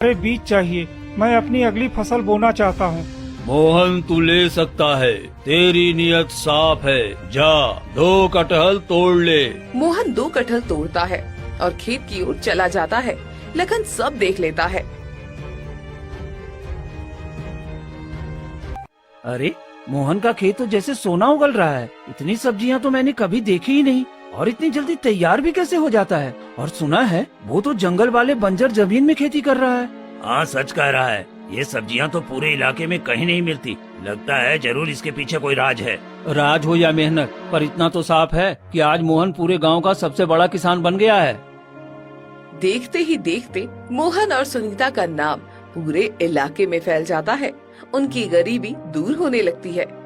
अरे बीज चाहिए, मैं अपनी अगली फसल बोना चाहता हूँ। मोहन तू ले सकता है, तेरी नीयत साफ है, जा 2 कटहल तोड़ ले। मोहन 2 कटहल तोड़ता है और खेत की ओर चला जाता है। लखन सब देख लेता है। अरे मोहन का खेत तो जैसे सोना उगल रहा है। इतनी सब्जियां तो मैंने कभी देखी ही नहीं। और इतनी जल्दी तैयार भी कैसे हो जाता है? और सुना है वो तो जंगल वाले बंजर जमीन में खेती कर रहा है। हाँ सच कह रहा है। ये सब्जियां तो पूरे इलाके में कहीं नहीं मिलती। लगता है जरूर इसके पीछे कोई राज है। राज हो या मेहनत, पर इतना तो साफ है कि आज मोहन पूरे गांव का सबसे बड़ा किसान बन गया है। देखते ही देखते मोहन और सुनीता का नाम पूरे इलाके में फैल जाता है। उनकी गरीबी दूर होने लगती है।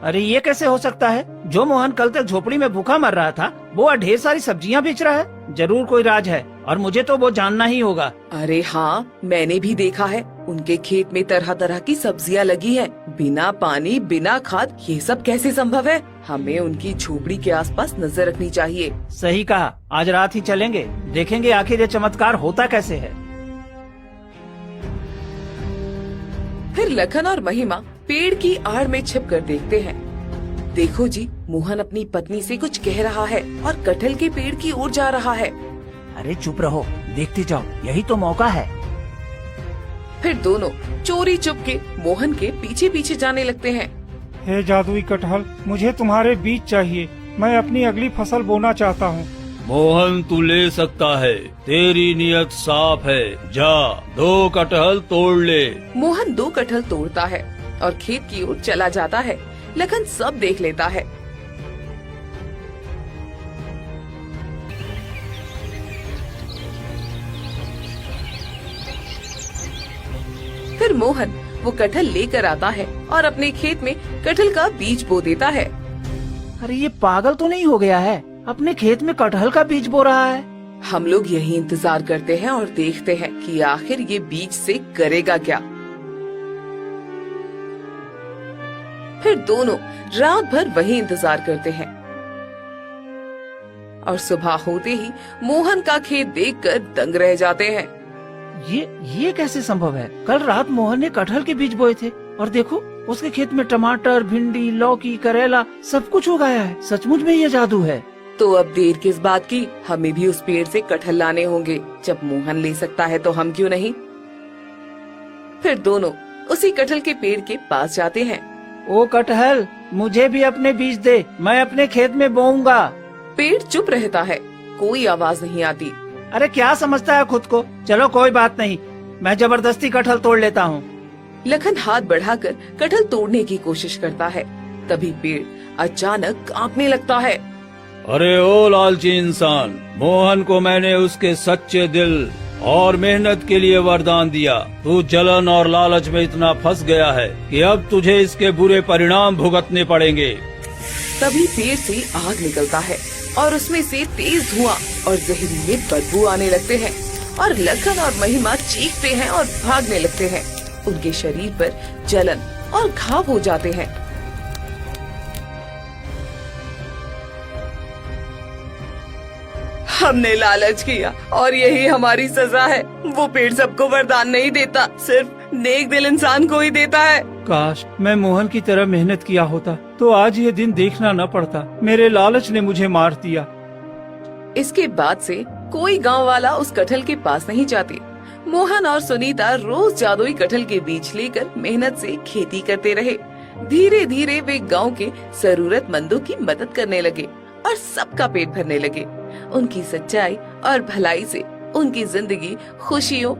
अरे ये कैसे हो सकता है? जो मोहन कल तक झोपड़ी में भूखा मर रहा था, वो आज ढेर सारी सब्जियां बेच रहा है। जरूर कोई राज है और मुझे तो वो जानना ही होगा। अरे हाँ, मैंने भी देखा है। उनके खेत में तरह तरह की सब्जियां लगी हैं। बिना पानी, बिना खाद, ये सब कैसे संभव है? हमें उनकी झोपड़ी के आसपास नजर रखनी चाहिए। सही कहा, आज रात ही चलेंगे, देखेंगे आखिर ये चमत्कार होता कैसे है। फिर लखन और महिमा पेड़ की आड़ में छिपकर देखते हैं। देखो जी, मोहन अपनी पत्नी से कुछ कह रहा है और कटहल के पेड़ की ओर जा रहा है। अरे चुप रहो, देखते जाओ, यही तो मौका है। फिर दोनों चोरी चुपके मोहन के पीछे पीछे जाने लगते हैं। हे जादुई कटहल, मुझे तुम्हारे बीज चाहिए, मैं अपनी अगली फसल बोना चाहता हूँ। मोहन तू ले सकता है, तेरी नीयत साफ है, जा 2 कटहल तोड़ ले। मोहन 2 कटहल तोड़ता है और खेत की ओर चला जाता है। लखन सब देख लेता है। फिर मोहन वो कटहल लेकर आता है और अपने खेत में कटहल का बीज बो देता है। अरे ये पागल तो नहीं हो गया है? अपने खेत में कटहल का बीज बो रहा है। हम लोग यही इंतजार करते हैं और देखते हैं कि आखिर ये बीज से करेगा क्या। फिर दोनों रात भर वही इंतजार करते हैं और सुबह होते ही मोहन का खेत देखकर दंग रह जाते हैं। ये कैसे संभव है? कल रात मोहन ने कटहल के बीज बोए थे और देखो उसके खेत में टमाटर, भिंडी, लौकी, करेला सब कुछ उगाया है। सचमुच में ये जादू है। तो अब देर किस बात की? हमें भी उस पेड़ से कटहल लाने होंगे। जब मोहन ले सकता है तो हम क्यों नहीं? फिर दोनों उसी कटहल के पेड़ के पास जाते हैं। ओ कटहल, मुझे भी अपने बीज दे, मैं अपने खेत में बोऊंगा। पेड़ चुप रहता है, कोई आवाज नहीं आती। अरे क्या समझता है खुद को? चलो कोई बात नहीं, मैं जबरदस्ती कटहल तोड़ लेता हूँ। लखन हाथ बढ़ाकर कटहल तोड़ने की कोशिश करता है। तभी पेड़ अचानक कांपने लगता है। अरे ओ लालची इंसान, मोहन को मैंने उसके सच्चे दिल और मेहनत के लिए वरदान दिया। तू जलन और लालच में इतना फंस गया है कि अब तुझे इसके बुरे परिणाम भुगतने पड़ेंगे। तभी पेड़ से आग निकलता है और उसमें से तेज धुआं और जहरीले बदबू आने लगते हैं और लखन और महिमा चीखते हैं और भागने लगते हैं। उनके शरीर पर जलन और घाव हो जाते हैं। हमने लालच किया और यही हमारी सजा है। वो पेड़ सबको वरदान नहीं देता, सिर्फ नेक दिल इंसान को ही देता है। काश मैं मोहन की तरह मेहनत किया होता तो आज ये दिन देखना न पड़ता। मेरे लालच ने मुझे मार दिया। इसके बाद से कोई गांव वाला उस कटहल के पास नहीं जाते। मोहन और सुनीता रोज जादुई कटहल के बीज लेकर मेहनत से खेती करते रहे। धीरे धीरे वे गांव के जरूरतमंदों की मदद करने लगे और सबका पेट भरने लगे। उनकी सच्चाई और भलाई से उनकी जिंदगी खुशियों